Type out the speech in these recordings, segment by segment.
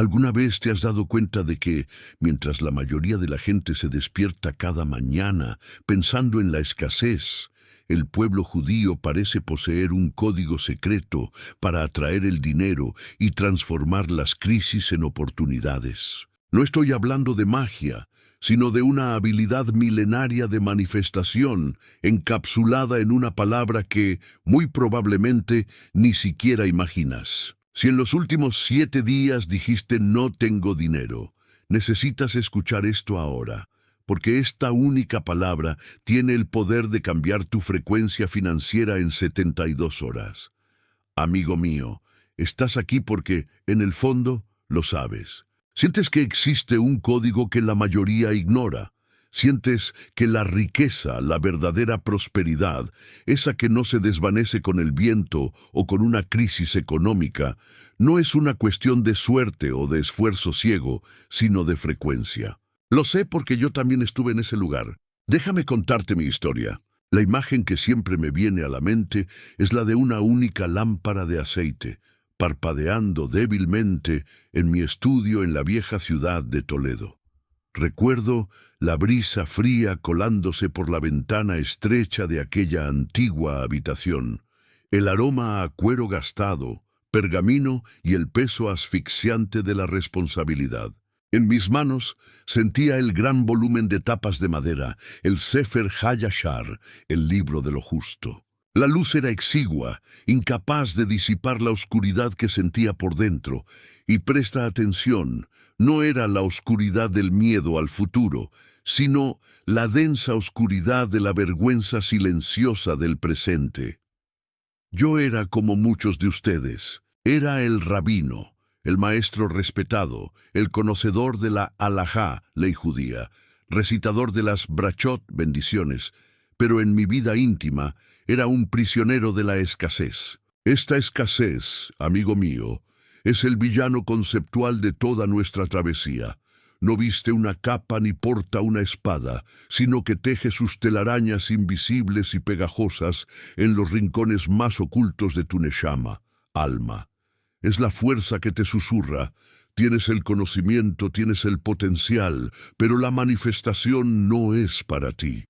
¿Alguna vez te has dado cuenta de que, mientras la mayoría de la gente se despierta cada mañana pensando en la escasez, el pueblo judío parece poseer un código secreto para atraer el dinero y transformar las crisis en oportunidades? No estoy hablando de magia, sino de una habilidad milenaria de manifestación encapsulada en una palabra que, muy probablemente, ni siquiera imaginas. Si en los últimos 7 días dijiste no tengo dinero, necesitas escuchar esto ahora, porque esta única palabra tiene el poder de cambiar tu frecuencia financiera en 72 horas. Amigo mío, estás aquí porque, en el fondo, lo sabes. Sientes que existe un código que la mayoría ignora. Sientes que la riqueza, la verdadera prosperidad, esa que no se desvanece con el viento o con una crisis económica, no es una cuestión de suerte o de esfuerzo ciego, sino de frecuencia. Lo sé porque yo también estuve en ese lugar. Déjame contarte mi historia. La imagen que siempre me viene a la mente es la de una única lámpara de aceite, parpadeando débilmente en mi estudio en la vieja ciudad de Toledo. Recuerdo la brisa fría colándose por la ventana estrecha de aquella antigua habitación, el aroma a cuero gastado, pergamino y el peso asfixiante de la responsabilidad. En mis manos sentía el gran volumen de tapas de madera, el Sefer HaYashar, el libro de lo justo. La luz era exigua, incapaz de disipar la oscuridad que sentía por dentro, y presta atención, no era la oscuridad del miedo al futuro, sino la densa oscuridad de la vergüenza silenciosa del presente. Yo era como muchos de ustedes, era el rabino, el maestro respetado, el conocedor de la halajá, ley judía, recitador de las brachot, bendiciones, pero en mi vida íntima era un prisionero de la escasez. Esta escasez, amigo mío, es el villano conceptual de toda nuestra travesía. No viste una capa ni porta una espada, sino que teje sus telarañas invisibles y pegajosas en los rincones más ocultos de tu neshama, alma. Es la fuerza que te susurra. Tienes el conocimiento, tienes el potencial, pero la manifestación no es para ti.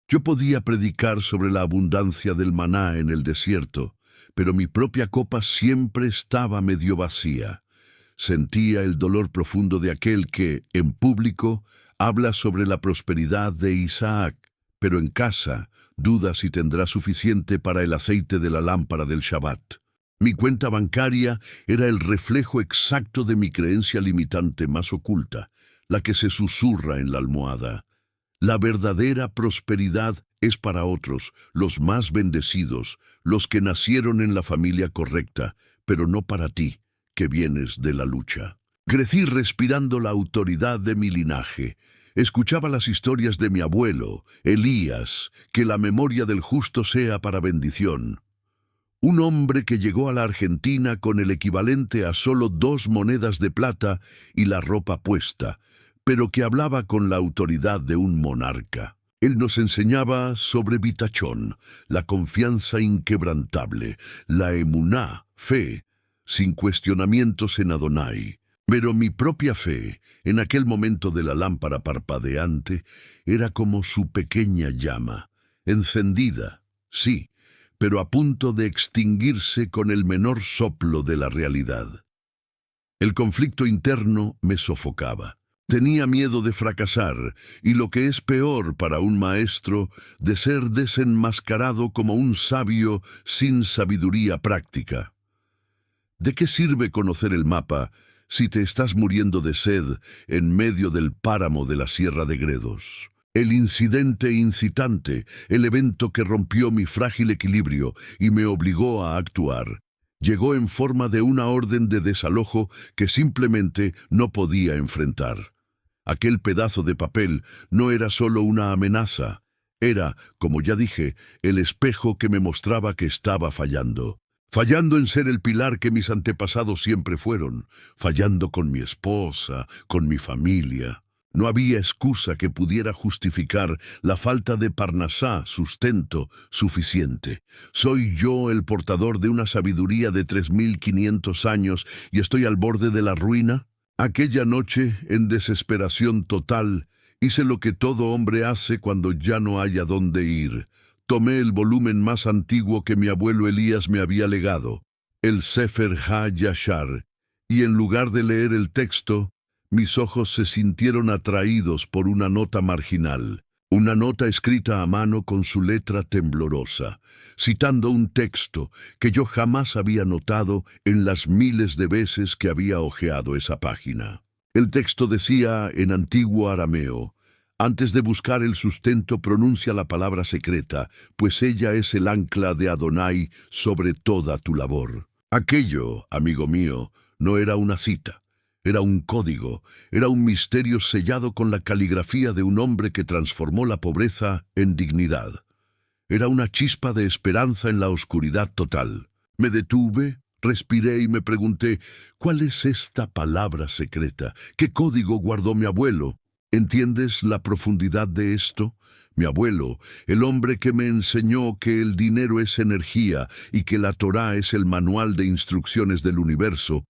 Yo podía predicar sobre la abundancia del maná en el desierto, pero mi propia copa siempre estaba medio vacía. Sentía el dolor profundo de aquel que, en público, habla sobre la prosperidad de Isaac, pero en casa duda si tendrá suficiente para el aceite de la lámpara del Shabbat. Mi cuenta bancaria era el reflejo exacto de mi creencia limitante más oculta, la que se susurra en la almohada. La verdadera prosperidad es para otros, los más bendecidos, los que nacieron en la familia correcta, pero no para ti, que vienes de la lucha. Crecí respirando la autoridad de mi linaje. Escuchaba las historias de mi abuelo, Elías, que la memoria del justo sea para bendición. Un hombre que llegó a la Argentina con el equivalente a solo 2 monedas de plata y la ropa puesta, pero que hablaba con la autoridad de un monarca. Él nos enseñaba sobre Vitachón, la confianza inquebrantable, la emuná, fe, sin cuestionamientos en Adonai. Pero mi propia fe, en aquel momento de la lámpara parpadeante, era como su pequeña llama, encendida, sí, pero a punto de extinguirse con el menor soplo de la realidad. El conflicto interno me sofocaba. Tenía miedo de fracasar, y lo que es peor para un maestro, de ser desenmascarado como un sabio sin sabiduría práctica. ¿De qué sirve conocer el mapa si te estás muriendo de sed en medio del páramo de la Sierra de Gredos? El incidente incitante, el evento que rompió mi frágil equilibrio y me obligó a actuar, llegó en forma de una orden de desalojo que simplemente no podía enfrentar. Aquel pedazo de papel no era solo una amenaza, era, como ya dije, el espejo que me mostraba que estaba fallando. Fallando en ser el pilar que mis antepasados siempre fueron, fallando con mi esposa, con mi familia. No había excusa que pudiera justificar la falta de parnasá, sustento, suficiente. ¿Soy yo el portador de una sabiduría de 3500 años y estoy al borde de la ruina? Aquella noche, en desesperación total, hice lo que todo hombre hace cuando ya no hay a dónde ir. Tomé el volumen más antiguo que mi abuelo Elías me había legado, el Sefer HaYashar, y en lugar de leer el texto, mis ojos se sintieron atraídos por una nota marginal, una nota escrita a mano con su letra temblorosa, citando un texto que yo jamás había notado en las miles de veces que había hojeado esa página. El texto decía en antiguo arameo: antes de buscar el sustento, pronuncia la palabra secreta, pues ella es el ancla de Adonai sobre toda tu labor. Aquello, amigo mío, no era una cita. Era un código, era un misterio sellado con la caligrafía de un hombre que transformó la pobreza en dignidad. Era una chispa de esperanza en la oscuridad total. Me detuve, respiré y me pregunté, ¿cuál es esta palabra secreta? ¿Qué código guardó mi abuelo? ¿Entiendes la profundidad de esto? Mi abuelo, el hombre que me enseñó que el dinero es energía y que la Torá es el manual de instrucciones del universo,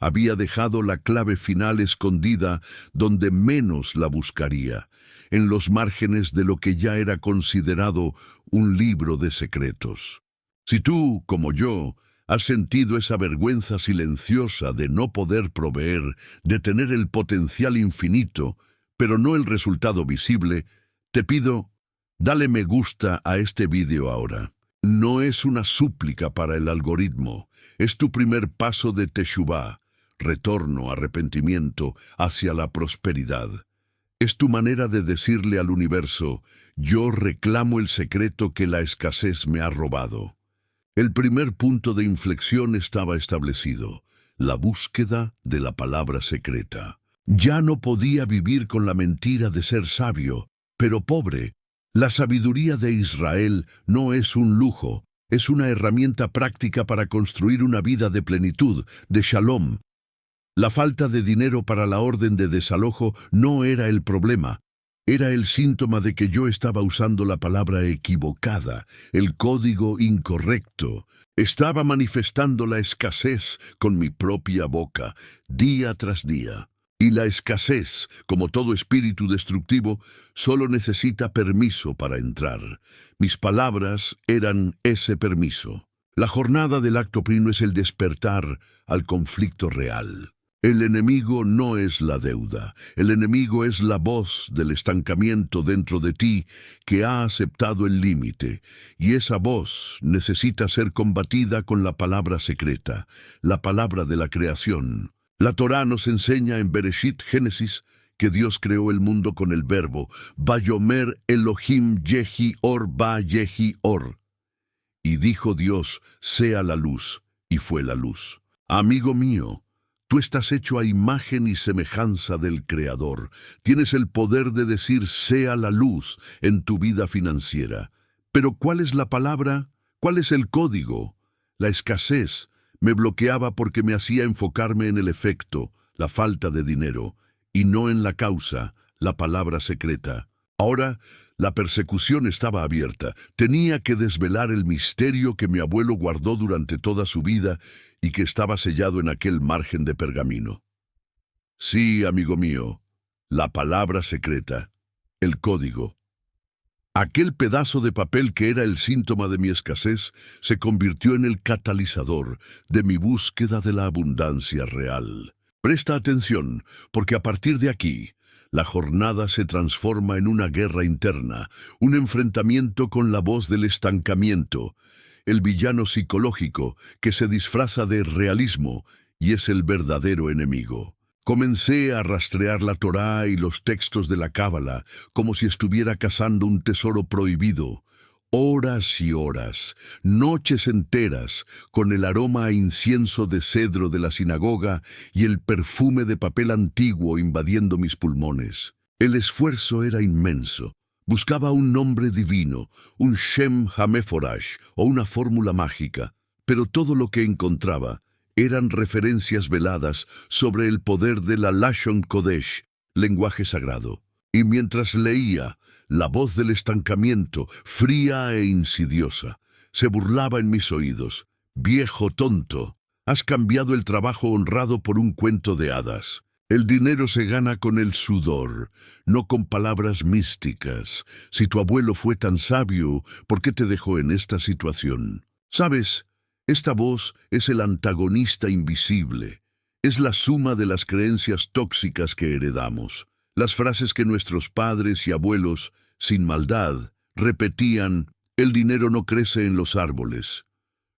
había dejado la clave final escondida donde menos la buscaría, en los márgenes de lo que ya era considerado un libro de secretos. Si tú, como yo, has sentido esa vergüenza silenciosa de no poder proveer, de tener el potencial infinito, pero no el resultado visible, te pido, dale me gusta a este vídeo ahora. No es una súplica para el algoritmo, es tu primer paso de teshuvá, retorno, arrepentimiento hacia la prosperidad. Es tu manera de decirle al universo, yo reclamo el secreto que la escasez me ha robado. El primer punto de inflexión estaba establecido, la búsqueda de la palabra secreta. Ya no podía vivir con la mentira de ser sabio, pero pobre. La sabiduría de Israel no es un lujo, es una herramienta práctica para construir una vida de plenitud, de shalom. La falta de dinero para la orden de desalojo no era el problema, era el síntoma de que yo estaba usando la palabra equivocada, el código incorrecto. Estaba manifestando la escasez con mi propia boca, día tras día. Y la escasez, como todo espíritu destructivo, solo necesita permiso para entrar. Mis palabras eran ese permiso. La jornada del acto primo es el despertar al conflicto real. El enemigo no es la deuda, el enemigo es la voz del estancamiento dentro de ti que ha aceptado el límite, y esa voz necesita ser combatida con la palabra secreta, la palabra de la creación. La Torá nos enseña en Bereshit, Génesis, que Dios creó el mundo con el verbo Vayomer Elohim Yehi Or Ba Yehi Or. Y dijo Dios, sea la luz, y fue la luz. Amigo mío, tú estás hecho a imagen y semejanza del Creador. Tienes el poder de decir sea la luz en tu vida financiera. Pero ¿cuál es la palabra? ¿Cuál es el código? La escasez me bloqueaba porque me hacía enfocarme en el efecto, la falta de dinero, y no en la causa, la palabra secreta. Ahora, la persecución estaba abierta. Tenía que desvelar el misterio que mi abuelo guardó durante toda su vida y que estaba sellado en aquel margen de pergamino. Sí, amigo mío, la palabra secreta, el código. Aquel pedazo de papel que era el síntoma de mi escasez se convirtió en el catalizador de mi búsqueda de la abundancia real. Presta atención, porque a partir de aquí, la jornada se transforma en una guerra interna, un enfrentamiento con la voz del estancamiento, el villano psicológico que se disfraza de realismo y es el verdadero enemigo. Comencé a rastrear la Torá y los textos de la Cábala como si estuviera cazando un tesoro prohibido. Horas y horas, noches enteras, con el aroma a incienso de cedro de la sinagoga y el perfume de papel antiguo invadiendo mis pulmones. El esfuerzo era inmenso. Buscaba un nombre divino, un Shem HaMeforash o una fórmula mágica, pero todo lo que encontraba eran referencias veladas sobre el poder de la Lashon Kodesh, lenguaje sagrado. Y mientras leía, la voz del estancamiento, fría e insidiosa, se burlaba en mis oídos. Viejo tonto, has cambiado el trabajo honrado por un cuento de hadas. El dinero se gana con el sudor, no con palabras místicas. Si tu abuelo fue tan sabio, ¿por qué te dejó en esta situación? ¿Sabes? Esta voz es el antagonista invisible. Es la suma de las creencias tóxicas que heredamos. Las frases que nuestros padres y abuelos, sin maldad, repetían: el dinero no crece en los árboles.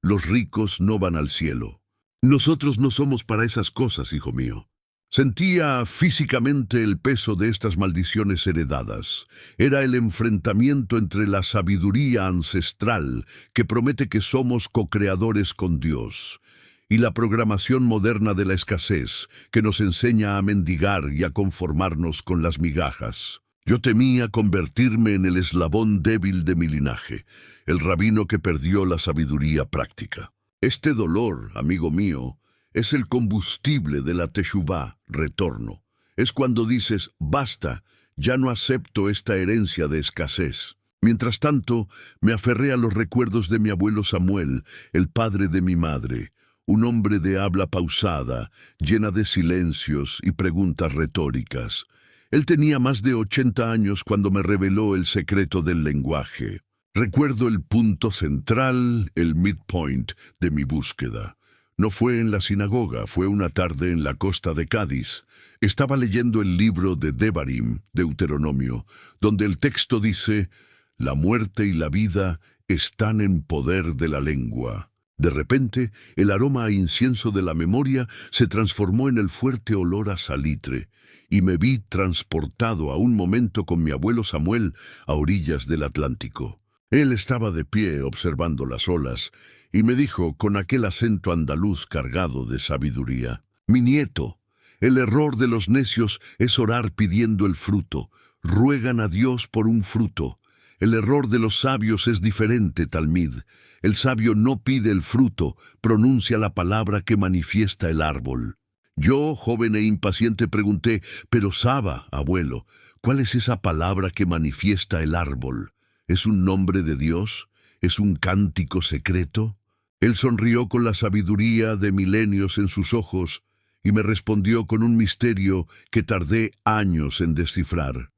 Los ricos no van al cielo. Nosotros no somos para esas cosas, hijo mío. Sentía físicamente el peso de estas maldiciones heredadas. Era el enfrentamiento entre la sabiduría ancestral, que promete que somos co-creadores con Dios, y la programación moderna de la escasez, que nos enseña a mendigar y a conformarnos con las migajas. Yo temía convertirme en el eslabón débil de mi linaje, el rabino que perdió la sabiduría práctica. Este dolor, amigo mío, es el combustible de la teshuvá, retorno. Es cuando dices: basta, ya no acepto esta herencia de escasez. Mientras tanto, me aferré a los recuerdos de mi abuelo Samuel, el padre de mi madre, un hombre de habla pausada, llena de silencios y preguntas retóricas. Él tenía más de 80 años cuando me reveló el secreto del lenguaje. Recuerdo el punto central, el midpoint de mi búsqueda. No fue en la sinagoga, fue una tarde en la costa de Cádiz. Estaba leyendo el libro de Devarim, Deuteronomio, donde el texto dice: la muerte y la vida están en poder de la lengua. De repente, el aroma a incienso de la memoria se transformó en el fuerte olor a salitre, y me vi transportado a un momento con mi abuelo Samuel a orillas del Atlántico. Él estaba de pie observando las olas, y me dijo con aquel acento andaluz cargado de sabiduría: mi nieto, el error de los necios es orar pidiendo el fruto. Ruegan a Dios por un fruto. El error de los sabios es diferente, Talmid. El sabio no pide el fruto, pronuncia la palabra que manifiesta el árbol. Yo, joven e impaciente, pregunté: pero Saba, abuelo, ¿cuál es esa palabra que manifiesta el árbol? ¿Es un nombre de Dios? ¿Es un cántico secreto? Él sonrió con la sabiduría de milenios en sus ojos y me respondió con un misterio que tardé años en descifrar.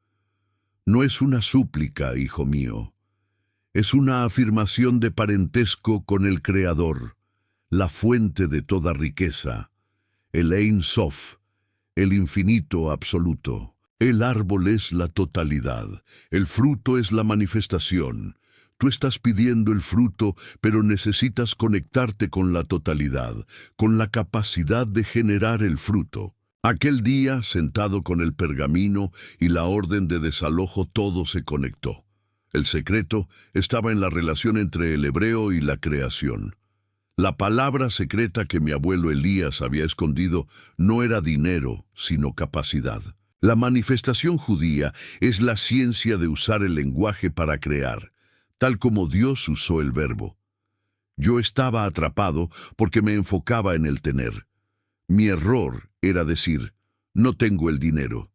No es una súplica, hijo mío. Es una afirmación de parentesco con el Creador, la fuente de toda riqueza, el Ein Sof, el infinito absoluto. El árbol es la totalidad, el fruto es la manifestación. Tú estás pidiendo el fruto, pero necesitas conectarte con la totalidad, con la capacidad de generar el fruto. Aquel día, sentado con el pergamino y la orden de desalojo, todo se conectó. El secreto estaba en la relación entre el hebreo y la creación. La palabra secreta que mi abuelo Elías había escondido no era dinero, sino capacidad. La manifestación judía es la ciencia de usar el lenguaje para crear, tal como Dios usó el verbo. Yo estaba atrapado porque me enfocaba en el tener. Mi error era decir: no tengo el dinero.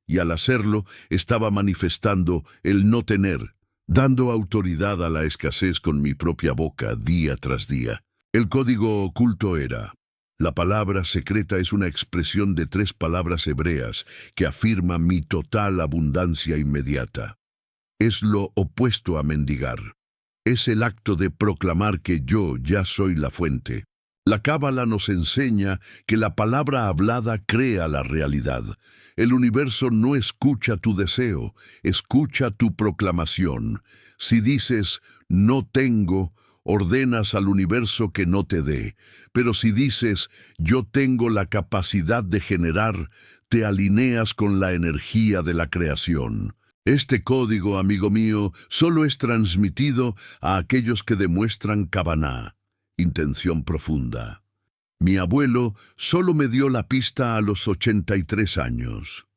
Y al hacerlo, estaba manifestando el no tener, dando autoridad a la escasez con mi propia boca día tras día. El código oculto era: la palabra secreta es una expresión de 3 palabras hebreas que afirma mi total abundancia inmediata. Es lo opuesto a mendigar. Es el acto de proclamar que yo ya soy la fuente. La Cábala nos enseña que la palabra hablada crea la realidad. El universo no escucha tu deseo, escucha tu proclamación. Si dices: no tengo, ordenas al universo que no te dé. Pero si dices: yo tengo la capacidad de generar, te alineas con la energía de la creación. Este código, amigo mío, solo es transmitido a aquellos que demuestran Kavaná, intención profunda. Mi abuelo solo me dio la pista a los 83 años.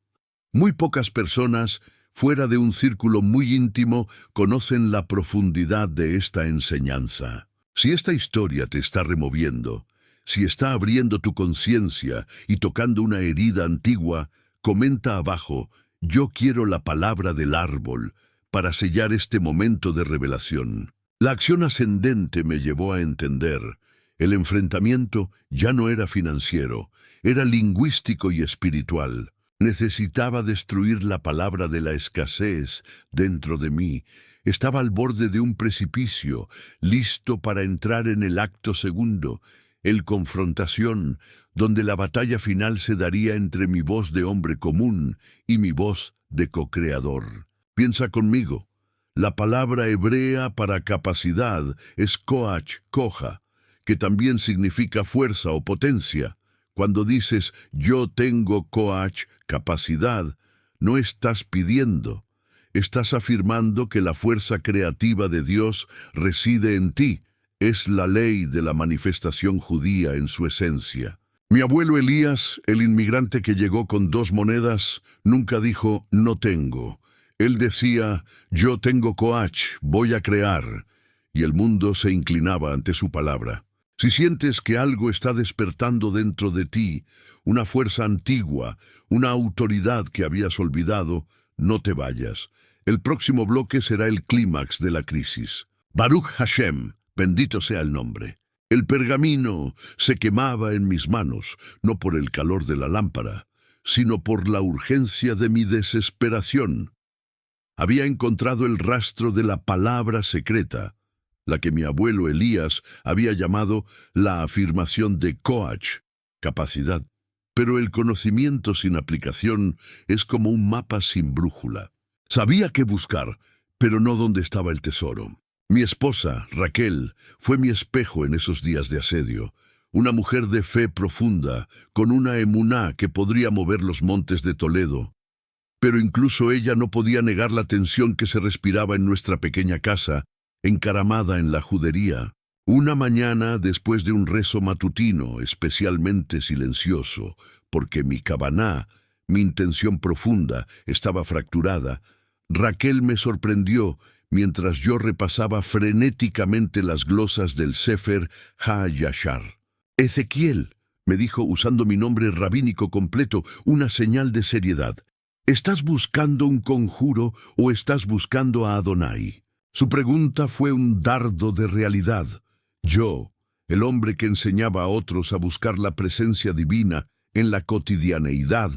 Muy pocas personas, fuera de un círculo muy íntimo, conocen la profundidad de esta enseñanza. Si esta historia te está removiendo, si está abriendo tu conciencia y tocando una herida antigua, comenta abajo: yo quiero la palabra del árbol para sellar este momento de revelación. La acción ascendente me llevó a entender El enfrentamiento ya no era financiero, era lingüístico y espiritual. Necesitaba destruir la palabra de la escasez dentro de mí. Estaba al borde de un precipicio, listo para entrar en el acto segundo, el confrontación, donde la batalla final se daría entre mi voz de hombre común y mi voz de co-creador. Piensa conmigo. La palabra hebrea para capacidad es koach, koja, que también significa fuerza o potencia. Cuando dices yo tengo koach, capacidad, no estás pidiendo. Estás afirmando que la fuerza creativa de Dios reside en ti. Es la ley de la manifestación judía en su esencia. Mi abuelo Elías, el inmigrante que llegó con 2 monedas, nunca dijo no tengo. Él decía yo tengo koach, voy a crear. Y el mundo se inclinaba ante su palabra. Si sientes que algo está despertando dentro de ti, una fuerza antigua, una autoridad que habías olvidado, no te vayas. El próximo bloque será el clímax de la crisis. Baruch Hashem, bendito sea el nombre. El pergamino se quemaba en mis manos, no por el calor de la lámpara, sino por la urgencia de mi desesperación. Había encontrado el rastro de la palabra secreta, la que mi abuelo Elías había llamado la afirmación de koach, capacidad. Pero el conocimiento sin aplicación es como un mapa sin brújula. Sabía qué buscar, pero no dónde estaba el tesoro. Mi esposa, Raquel, fue mi espejo en esos días de asedio. Una mujer de fe profunda, con una emuná que podría mover los montes de Toledo. Pero incluso ella no podía negar la tensión que se respiraba en nuestra pequeña casa, encaramada en la judería. Una mañana, después de un rezo matutino especialmente silencioso, porque mi cabaná, mi intención profunda, estaba fracturada, Raquel me sorprendió mientras yo repasaba frenéticamente las glosas del Sefer HaYashar. Ezequiel, me dijo usando mi nombre rabínico completo, una señal de seriedad. ¿Estás buscando un conjuro o estás buscando a Adonai? Su pregunta fue un dardo de realidad. Yo, el hombre que enseñaba a otros a buscar la presencia divina en la cotidianeidad,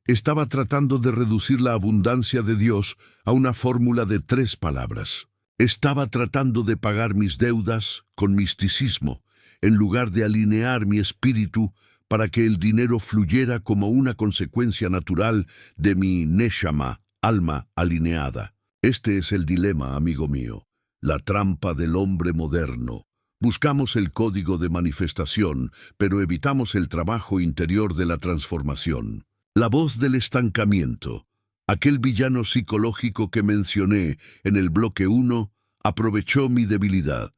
estaba tratando de reducir la abundancia de Dios a una fórmula de 3 palabras. Estaba tratando de pagar mis deudas con misticismo, en lugar de alinear mi espíritu para que el dinero fluyera como una consecuencia natural de mi neshama, alma alineada. Este es el dilema, amigo mío, la trampa del hombre moderno. Buscamos el código de manifestación, pero evitamos el trabajo interior de la transformación. La voz del estancamiento, aquel villano psicológico que mencioné en el bloque 1, aprovechó mi debilidad.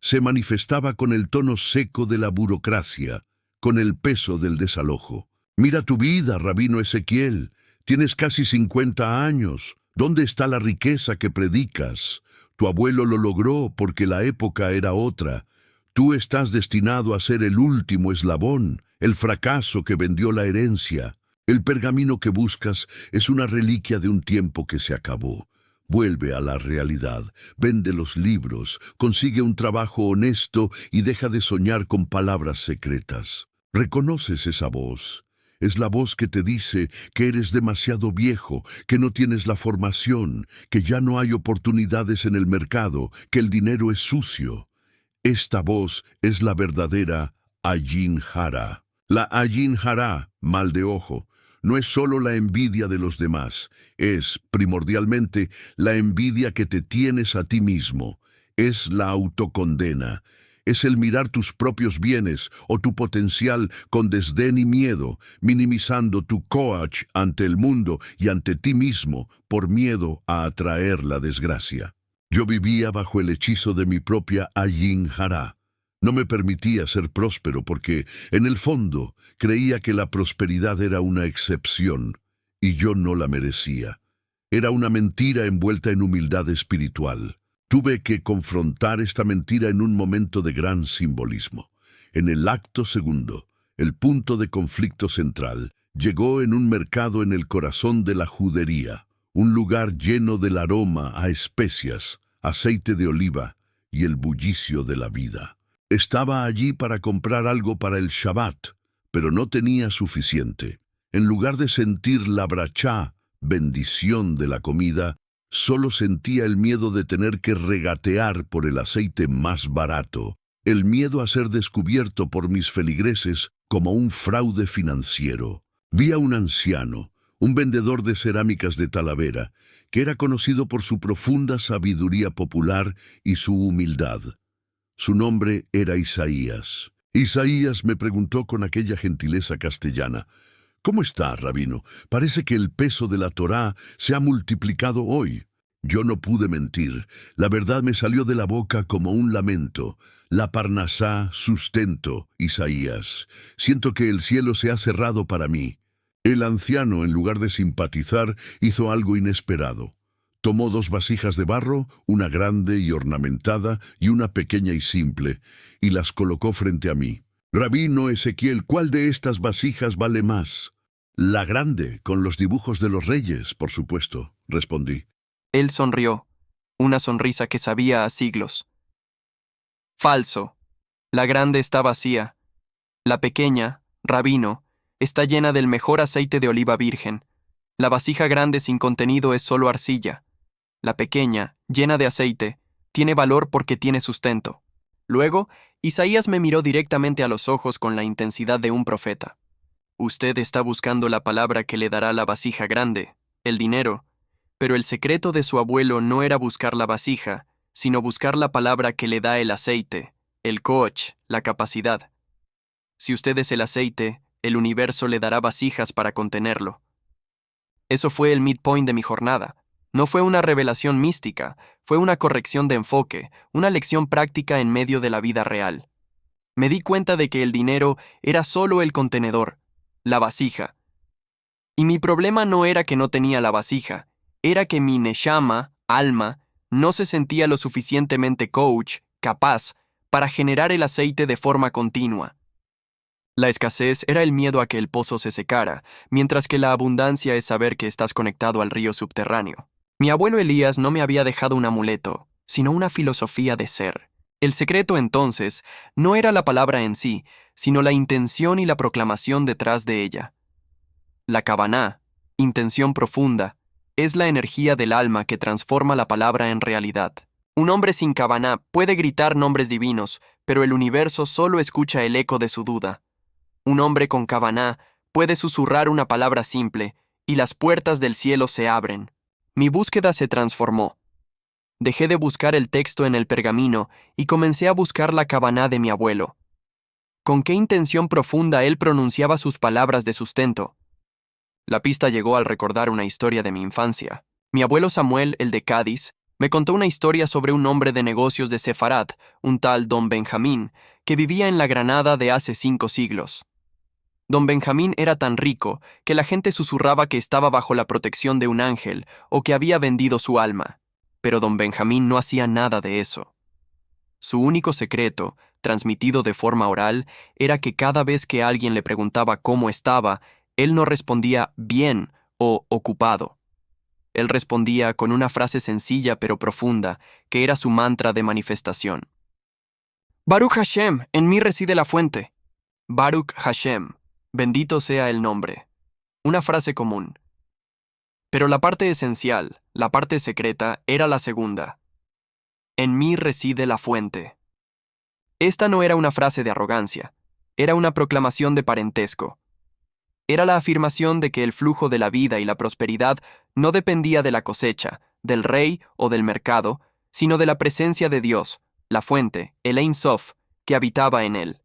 Se manifestaba con el tono seco de la burocracia, con el peso del desalojo. Mira tu vida, rabino Ezequiel, tienes casi 50 años. ¿Dónde está la riqueza que predicas? Tu abuelo lo logró porque la época era otra. Tú estás destinado a ser el último eslabón, el fracaso que vendió la herencia. El pergamino que buscas es una reliquia de un tiempo que se acabó. Vuelve a la realidad, vende los libros, consigue un trabajo honesto y deja de soñar con palabras secretas. ¿Reconoces esa voz? Es la voz que te dice que eres demasiado viejo, que no tienes la formación, que ya no hay oportunidades en el mercado, que el dinero es sucio. Esta voz es la verdadera Ayin Hara. La Ayin Hara, mal de ojo, no es solo la envidia de los demás, es, primordialmente, la envidia que te tienes a ti mismo. Es la autocondena. Es el mirar tus propios bienes o tu potencial con desdén y miedo, minimizando tu koach ante el mundo y ante ti mismo por miedo a atraer la desgracia. Yo vivía bajo el hechizo de mi propia Ayin Hara. No me permitía ser próspero porque, en el fondo, creía que la prosperidad era una excepción y yo no la merecía. Era una mentira envuelta en humildad espiritual. Tuve que confrontar esta mentira en un momento de gran simbolismo. En el acto segundo, el punto de conflicto central llegó en un mercado en el corazón de la judería, un lugar lleno del aroma a especias, aceite de oliva y el bullicio de la vida. Estaba allí para comprar algo para el Shabbat, pero no tenía suficiente. En lugar de sentir la brachá, bendición de la comida, solo sentía el miedo de tener que regatear por el aceite más barato, el miedo a ser descubierto por mis feligreses como un fraude financiero. Vi a un anciano, un vendedor de cerámicas de Talavera, que era conocido por su profunda sabiduría popular y su humildad. Su nombre era Isaías. Isaías me preguntó con aquella gentileza castellana: «¿Cómo está, rabino? Parece que el peso de la Torá se ha multiplicado hoy». Yo no pude mentir. La verdad me salió de la boca como un lamento. La parnasá, sustento, Isaías. Siento que el cielo se ha cerrado para mí. El anciano, en lugar de simpatizar, hizo algo inesperado. Tomó 2 vasijas de barro, una grande y ornamentada y una pequeña y simple, y las colocó frente a mí. «Rabino Ezequiel, ¿cuál de estas vasijas vale más?» «La grande, con los dibujos de los reyes, por supuesto», respondí. Él sonrió, una sonrisa que sabía a siglos. Falso. La grande está vacía. La pequeña, rabino, está llena del mejor aceite de oliva virgen. La vasija grande sin contenido es solo arcilla. La pequeña, llena de aceite, tiene valor porque tiene sustento. Luego, Isaías me miró directamente a los ojos con la intensidad de un profeta. Usted está buscando la palabra que le dará la vasija grande, el dinero, pero el secreto de su abuelo no era buscar la vasija, sino buscar la palabra que le da el aceite, el coach, la capacidad. Si usted es el aceite, el universo le dará vasijas para contenerlo. Eso fue el midpoint de mi jornada. No fue una revelación mística, fue una corrección de enfoque, una lección práctica en medio de la vida real. Me di cuenta de que el dinero era solo el contenedor, la vasija. Y mi problema no era que no tenía la vasija, era que mi neshama, alma, no se sentía lo suficientemente coach, capaz, para generar el aceite de forma continua. La escasez era el miedo a que el pozo se secara, mientras que la abundancia es saber que estás conectado al río subterráneo. Mi abuelo Elías no me había dejado un amuleto, sino una filosofía de ser. El secreto, entonces, no era la palabra en sí, sino la intención y la proclamación detrás de ella. La kavaná, intención profunda, es la energía del alma que transforma la palabra en realidad. Un hombre sin kavaná puede gritar nombres divinos, pero el universo solo escucha el eco de su duda. Un hombre con kavaná puede susurrar una palabra simple, y las puertas del cielo se abren. Mi búsqueda se transformó. Dejé de buscar el texto en el pergamino y comencé a buscar la kavaná de mi abuelo. ¿Con qué intención profunda él pronunciaba sus palabras de sustento? La pista llegó al recordar una historia de mi infancia. Mi abuelo Samuel, el de Cádiz, me contó una historia sobre un hombre de negocios de Sefarad, un tal Don Benjamín, que vivía en la Granada de hace 5 siglos. Don Benjamín era tan rico que la gente susurraba que estaba bajo la protección de un ángel o que había vendido su alma. Pero Don Benjamín no hacía nada de eso. Su único secreto, transmitido de forma oral, era que cada vez que alguien le preguntaba cómo estaba, él no respondía bien o ocupado. Él respondía con una frase sencilla pero profunda, que era su mantra de manifestación. Baruch Hashem, en mí reside la fuente. Baruch Hashem, bendito sea el nombre. Una frase común. Pero la parte esencial, la parte secreta, era la segunda. En mí reside la fuente. Esta no era una frase de arrogancia, era una proclamación de parentesco. Era la afirmación de que el flujo de la vida y la prosperidad no dependía de la cosecha, del rey o del mercado, sino de la presencia de Dios, la fuente, el Ein Sof, que habitaba en él.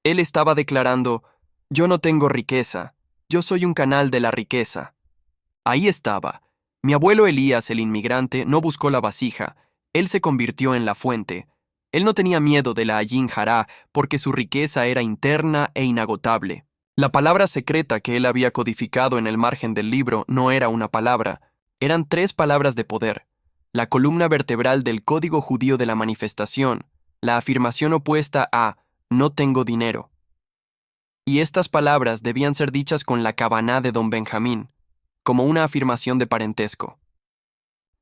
Él estaba declarando: yo no tengo riqueza, yo soy un canal de la riqueza. Ahí estaba. Mi abuelo Elías, el inmigrante, no buscó la vasija, él se convirtió en la fuente. Él no tenía miedo de la Ayin Jará porque su riqueza era interna e inagotable. La palabra secreta que él había codificado en el margen del libro no era una palabra, eran 3 palabras de poder, la columna vertebral del código judío de la manifestación, la afirmación opuesta a «no tengo dinero». Y estas palabras debían ser dichas con la kavaná de Don Benjamín, como una afirmación de parentesco.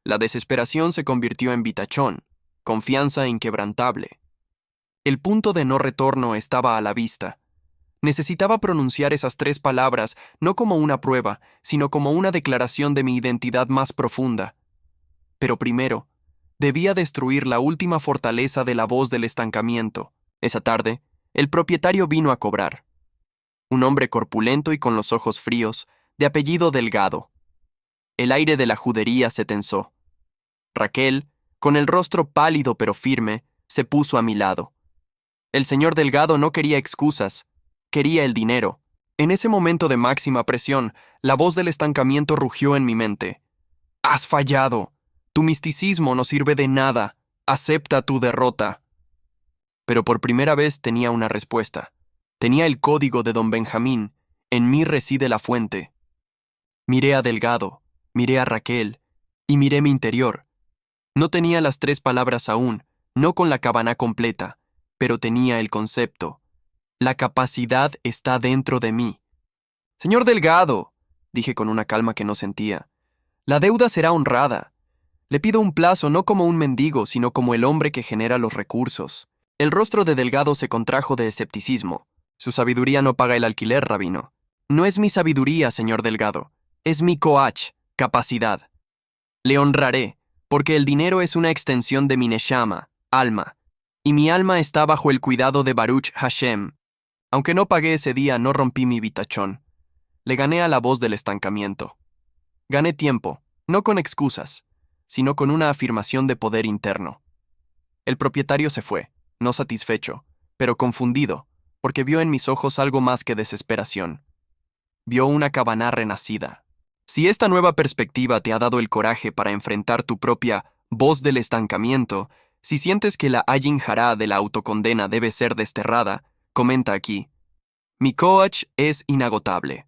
La desesperación se convirtió en vitachón, confianza inquebrantable. El punto de no retorno estaba a la vista. Necesitaba pronunciar esas 3 palabras no como una prueba, sino como una declaración de mi identidad más profunda. Pero primero, debía destruir la última fortaleza de la voz del estancamiento. Esa tarde, el propietario vino a cobrar. Un hombre corpulento y con los ojos fríos, de apellido Delgado. El aire de la judería se tensó. Raquel, con el rostro pálido pero firme, se puso a mi lado. El señor Delgado no quería excusas, quería el dinero. En ese momento de máxima presión, la voz del estancamiento rugió en mi mente. «Has fallado. Tu misticismo no sirve de nada. Acepta tu derrota». Pero por primera vez tenía una respuesta. Tenía el código de don Benjamín. En mí reside la fuente. Miré a Delgado, miré a Raquel, y miré mi interior. No tenía las 3 palabras aún, no con la cabana completa, pero tenía el concepto. La capacidad está dentro de mí. «Señor Delgado», dije con una calma que no sentía, «la deuda será honrada. Le pido un plazo no como un mendigo, sino como el hombre que genera los recursos». El rostro de Delgado se contrajo de escepticismo. «Su sabiduría no paga el alquiler, rabino». «No es mi sabiduría, señor Delgado. Es mi coach, capacidad. Le honraré, porque el dinero es una extensión de mi neshama, alma, y mi alma está bajo el cuidado de Baruch Hashem. Aunque no pagué ese día, no rompí mi vitachón. Le gané a la voz del estancamiento. Gané tiempo, no con excusas, sino con una afirmación de poder interno. El propietario se fue, no satisfecho, pero confundido, porque vio en mis ojos algo más que desesperación. Vio una cabana renacida. Si esta nueva perspectiva te ha dado el coraje para enfrentar tu propia voz del estancamiento, si sientes que la ayin hará de la autocondena debe ser desterrada, comenta aquí. Mi coach es inagotable.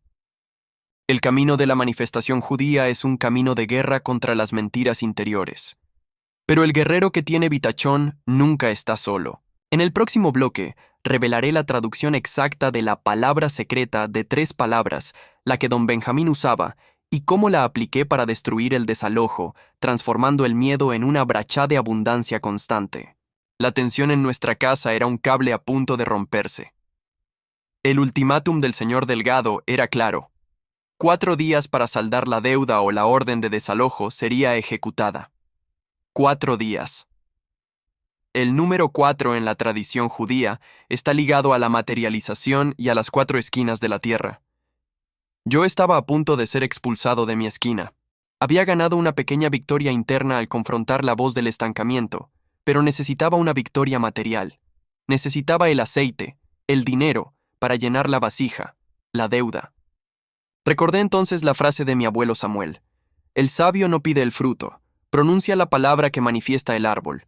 El camino de la manifestación judía es un camino de guerra contra las mentiras interiores. Pero el guerrero que tiene vitachón nunca está solo. En el próximo bloque, revelaré la traducción exacta de la palabra secreta de 3 palabras, la que don Benjamín usaba, y cómo la apliqué para destruir el desalojo, transformando el miedo en una brachá de abundancia constante. La tensión en nuestra casa era un cable a punto de romperse. El ultimátum del señor Delgado era claro. 4 días para saldar la deuda o la orden de desalojo sería ejecutada. 4 días. El número 4 en la tradición judía está ligado a la materialización y a las 4 esquinas de la tierra. Yo estaba a punto de ser expulsado de mi esquina. Había ganado una pequeña victoria interna al confrontar la voz del estancamiento, pero necesitaba una victoria material. Necesitaba el aceite, el dinero, para llenar la vasija, la deuda. Recordé entonces la frase de mi abuelo Samuel. El sabio no pide el fruto, pronuncia la palabra que manifiesta el árbol.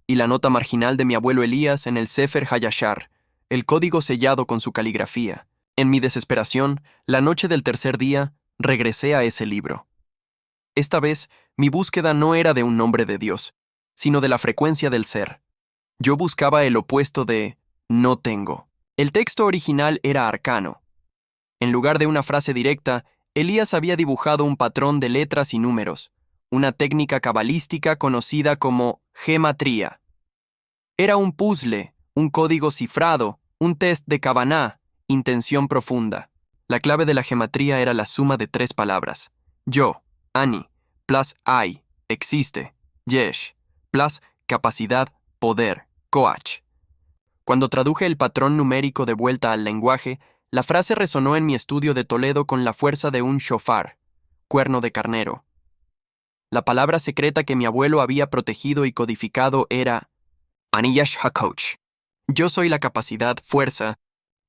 Y la nota marginal de mi abuelo Elías en el Sefer Hayashar, el código sellado con su caligrafía. En mi desesperación, la noche del tercer día, regresé a ese libro. Esta vez, mi búsqueda no era de un nombre de Dios, sino de la frecuencia del ser. Yo buscaba el opuesto de no tengo. El texto original era arcano. En lugar de una frase directa, Elías había dibujado un patrón de letras y números, una técnica cabalística conocida como gematría. Era un puzzle, un código cifrado, un test de Kavaná, intención profunda. La clave de la gematría era la suma de 3 palabras. Yo, Ani, plus I, existe, Yesh, plus capacidad, poder, coach. Cuando traduje el patrón numérico de vuelta al lenguaje, la frase resonó en mi estudio de Toledo con la fuerza de un shofar, cuerno de carnero. La palabra secreta que mi abuelo había protegido y codificado era Ani Yesh HaKoach. Yo soy la capacidad, fuerza.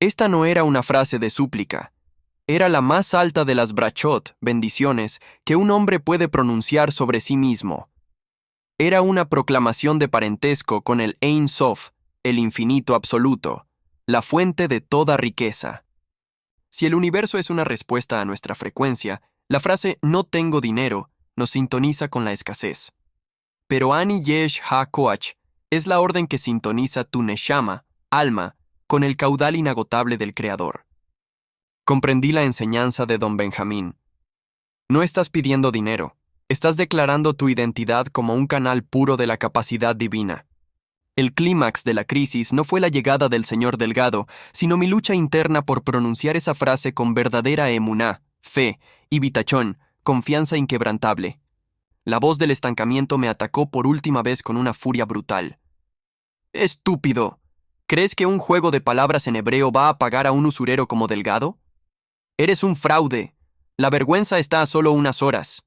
Esta no era una frase de súplica. Era la más alta de las brachot, bendiciones, que un hombre puede pronunciar sobre sí mismo. Era una proclamación de parentesco con el Ein Sof, el infinito absoluto, la fuente de toda riqueza. Si el universo es una respuesta a nuestra frecuencia, la frase no tengo dinero nos sintoniza con la escasez. Pero Ani Yesh HaKoach es la orden que sintoniza tu neshama, alma, con el caudal inagotable del Creador. Comprendí la enseñanza de don Benjamín. No estás pidiendo dinero, estás declarando tu identidad como un canal puro de la capacidad divina. El clímax de la crisis no fue la llegada del señor Delgado, sino mi lucha interna por pronunciar esa frase con verdadera emuná, fe, y vitachón, confianza inquebrantable. La voz del estancamiento me atacó por última vez con una furia brutal. ¡Estúpido! ¿Crees que un juego de palabras en hebreo va a pagar a un usurero como Delgado? Eres un fraude. La vergüenza está a solo unas horas.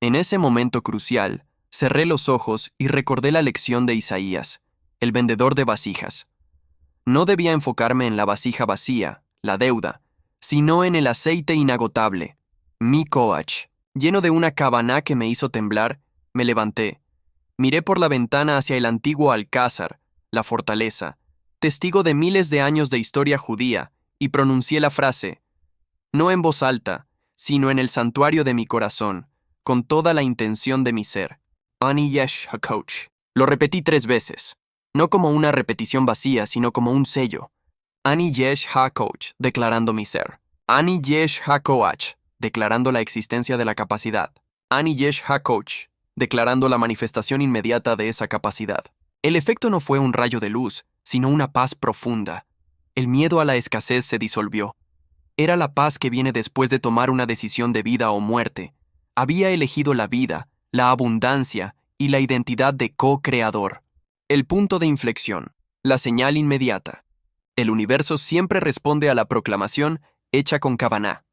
En ese momento crucial, cerré los ojos y recordé la lección de Isaías, el vendedor de vasijas. No debía enfocarme en la vasija vacía, la deuda, sino en el aceite inagotable, mi coach. Lleno de una cabana que me hizo temblar, me levanté. Miré por la ventana hacia el antiguo alcázar, la fortaleza, testigo de miles de años de historia judía, y pronuncié la frase, no en voz alta, sino en el santuario de mi corazón, con toda la intención de mi ser. Ani yesh hakoach. Lo repetí 3 veces, no como una repetición vacía, sino como un sello. Ani yesh hakoach, declarando mi ser. Ani yesh hakoach, declarando la existencia de la capacidad. Ani yesh hakoach, declarando la manifestación inmediata de esa capacidad. El efecto no fue un rayo de luz, sino una paz profunda. El miedo a la escasez se disolvió. Era la paz que viene después de tomar una decisión de vida o muerte. Había elegido la vida, la abundancia y la identidad de co-creador. El punto de inflexión, la señal inmediata. El universo siempre responde a la proclamación hecha con Kavaná.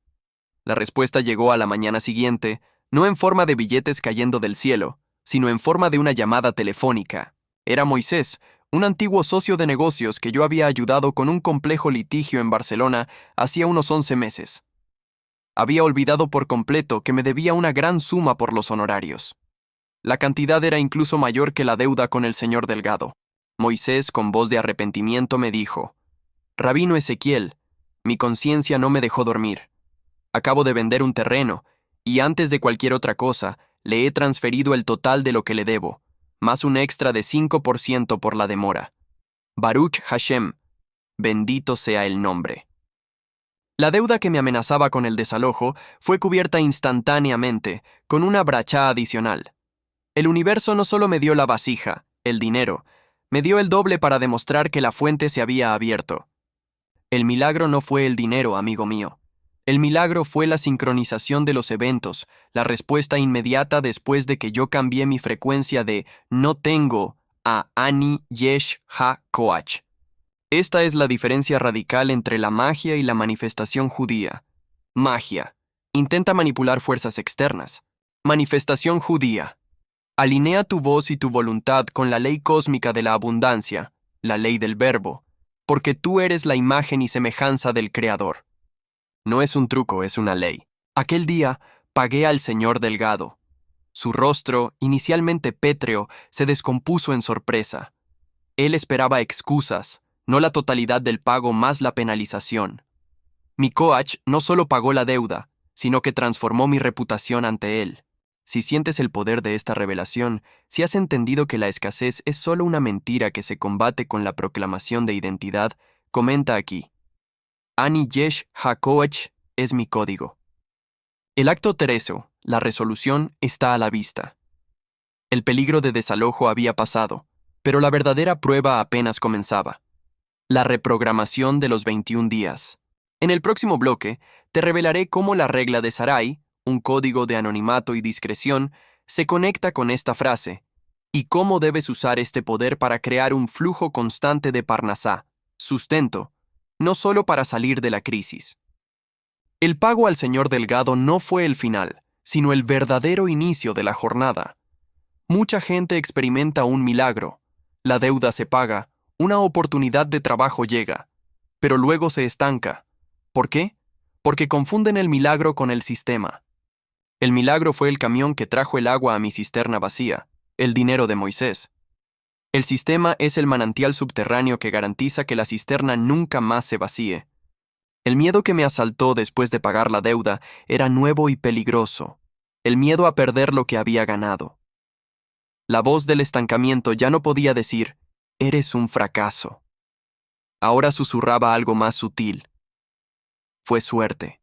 La respuesta llegó a la mañana siguiente, no en forma de billetes cayendo del cielo, sino en forma de una llamada telefónica. Era Moisés, un antiguo socio de negocios que yo había ayudado con un complejo litigio en Barcelona hacía unos 11 meses. Había olvidado por completo que me debía una gran suma por los honorarios. La cantidad era incluso mayor que la deuda con el señor Delgado. Moisés, con voz de arrepentimiento, me dijo, «Rabino Ezequiel, mi conciencia no me dejó dormir. Acabo de vender un terreno, y antes de cualquier otra cosa, le he transferido el total de lo que le debo, más un extra de 5% por la demora. Baruch Hashem, bendito sea el nombre». La deuda que me amenazaba con el desalojo fue cubierta instantáneamente, con una brachá adicional. El universo no solo me dio la vasija, el dinero, me dio el doble para demostrar que la fuente se había abierto. El milagro no fue el dinero, amigo mío. El milagro fue la sincronización de los eventos, la respuesta inmediata después de que yo cambié mi frecuencia de no tengo a Ani Yesh Ha Koach. Esta es la diferencia radical entre la magia y la manifestación judía. Magia. Intenta manipular fuerzas externas. Manifestación judía. Alinea tu voz y tu voluntad con la ley cósmica de la abundancia, la ley del verbo, porque tú eres la imagen y semejanza del Creador. No es un truco, es una ley. Aquel día pagué al señor Delgado. Su rostro, inicialmente pétreo, se descompuso en sorpresa. Él esperaba excusas, no la totalidad del pago más la penalización. Mi coach no solo pagó la deuda, sino que transformó mi reputación ante él. Si sientes el poder de esta revelación, si has entendido que la escasez es solo una mentira que se combate con la proclamación de identidad, comenta aquí. Ani Yesh HaKoach es mi código. El acto tereso, la resolución, está a la vista. El peligro de desalojo había pasado, pero la verdadera prueba apenas comenzaba. La reprogramación de los 21 días. En el próximo bloque, te revelaré cómo la regla de Sarai, un código de anonimato y discreción, se conecta con esta frase, y cómo debes usar este poder para crear un flujo constante de parnasá, sustento, no solo para salir de la crisis. El pago al señor Delgado no fue el final, sino el verdadero inicio de la jornada. Mucha gente experimenta un milagro, la deuda se paga, una oportunidad de trabajo llega, pero luego se estanca. ¿Por qué? Porque confunden el milagro con el sistema. El milagro fue el camión que trajo el agua a mi cisterna vacía, el dinero de Moisés. El sistema es el manantial subterráneo que garantiza que la cisterna nunca más se vacíe. El miedo que me asaltó después de pagar la deuda era nuevo y peligroso, el miedo a perder lo que había ganado. La voz del estancamiento ya no podía decir, «Eres un fracaso». Ahora susurraba algo más sutil. «Fue suerte.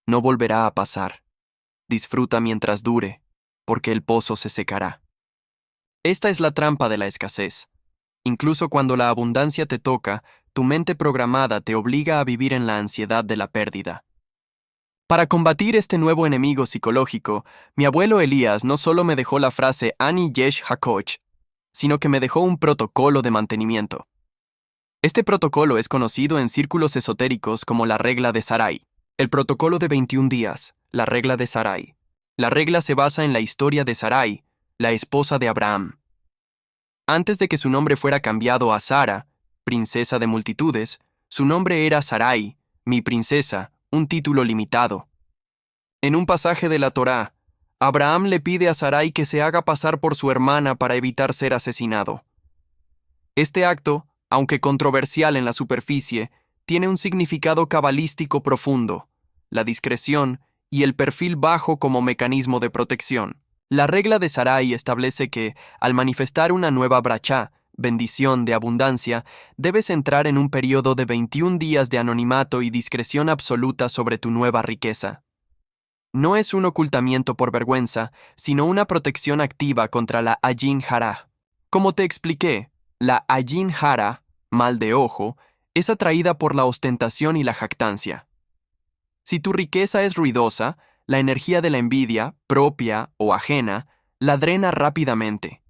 No volverá a pasar. Disfruta mientras dure, porque el pozo se secará». Esta es la trampa de la escasez. Incluso cuando la abundancia te toca, tu mente programada te obliga a vivir en la ansiedad de la pérdida. Para combatir este nuevo enemigo psicológico, mi abuelo Elías no solo me dejó la frase Ani Yesh HaKoch, sino que me dejó un protocolo de mantenimiento. Este protocolo es conocido en círculos esotéricos como la regla de Sarai. El protocolo de 21 días, la regla de Sarai. La regla se basa en la historia de Sarai, la esposa de Abraham. Antes de que su nombre fuera cambiado a Sara, princesa de multitudes, su nombre era Sarai, mi princesa, un título limitado. En un pasaje de la Torá, Abraham le pide a Sarai que se haga pasar por su hermana para evitar ser asesinado. Este acto, aunque controversial en la superficie, tiene un significado cabalístico profundo, la discreción y el perfil bajo como mecanismo de protección. La regla de Sarai establece que, al manifestar una nueva brachá, bendición de abundancia, debes entrar en un periodo de 21 días de anonimato y discreción absoluta sobre tu nueva riqueza. No es un ocultamiento por vergüenza, sino una protección activa contra la Ayin Hara. Como te expliqué, la Ayin Hara, mal de ojo, es atraída por la ostentación y la jactancia. Si tu riqueza es ruidosa, la energía de la envidia, propia o ajena, la drena rápidamente.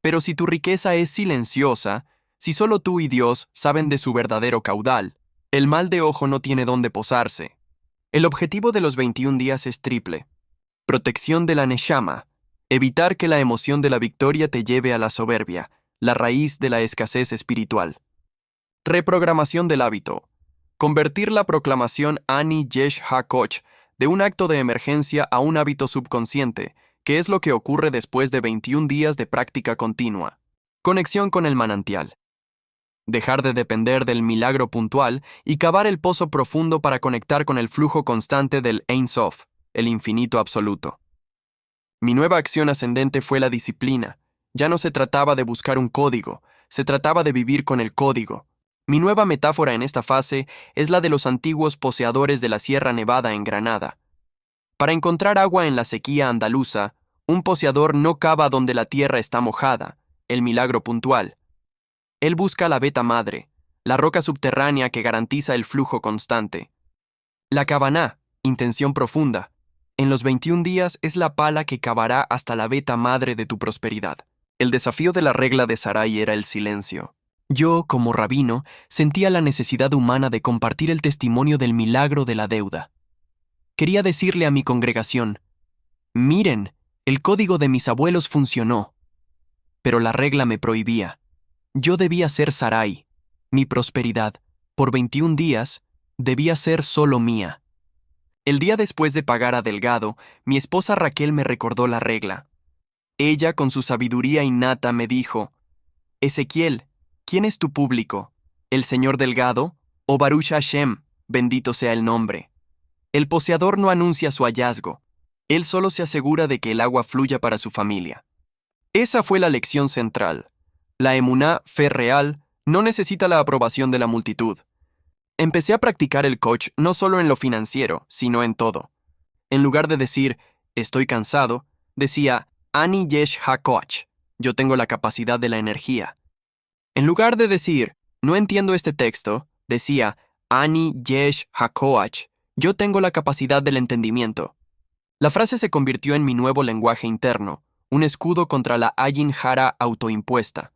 Pero si tu riqueza es silenciosa, si solo tú y Dios saben de su verdadero caudal, el mal de ojo no tiene dónde posarse. El objetivo de los 21 días es triple. Protección de la neshama, evitar que la emoción de la victoria te lleve a la soberbia, la raíz de la escasez espiritual. Reprogramación del hábito. Convertir la proclamación Ani Yesh HaKoch de un acto de emergencia a un hábito subconsciente, que es lo que ocurre después de 21 días de práctica continua. Conexión con el manantial. Dejar de depender del milagro puntual y cavar el pozo profundo para conectar con el flujo constante del Ein Sof, el infinito absoluto. Mi nueva acción ascendente fue la disciplina. Ya no se trataba de buscar un código, se trataba de vivir con el código. Mi nueva metáfora en esta fase es la de los antiguos poseadores de la Sierra Nevada en Granada. Para encontrar agua en la sequía andaluza, un poseador no cava donde la tierra está mojada, el milagro puntual. Él busca la veta madre, la roca subterránea que garantiza el flujo constante. La Kavaná, intención profunda, en los 21 días es la pala que cavará hasta la veta madre de tu prosperidad. El desafío de la regla de Sarai era el silencio. Yo, como rabino, sentía la necesidad humana de compartir el testimonio del milagro de la deuda. Quería decirle a mi congregación, miren, el código de mis abuelos funcionó. Pero la regla me prohibía. Yo debía ser Sarai. Mi prosperidad, por 21 días, debía ser solo mía. El día después de pagar a Delgado, mi esposa Raquel me recordó la regla. Ella, con su sabiduría innata, me dijo, Ezequiel, ¿quién es tu público? ¿El señor Delgado o Baruch Hashem, bendito sea el nombre? El poseador no anuncia su hallazgo. Él solo se asegura de que el agua fluya para su familia. Esa fue la lección central. La emuná, fe real, no necesita la aprobación de la multitud. Empecé a practicar el coach no solo en lo financiero, sino en todo. En lugar de decir, estoy cansado, decía, Ani Yesh HaKoch, yo tengo la capacidad de la energía. En lugar de decir, no entiendo este texto, decía, Ani Yesh HaKoach, yo tengo la capacidad del entendimiento. La frase se convirtió en mi nuevo lenguaje interno, un escudo contra la Ayin Hara autoimpuesta.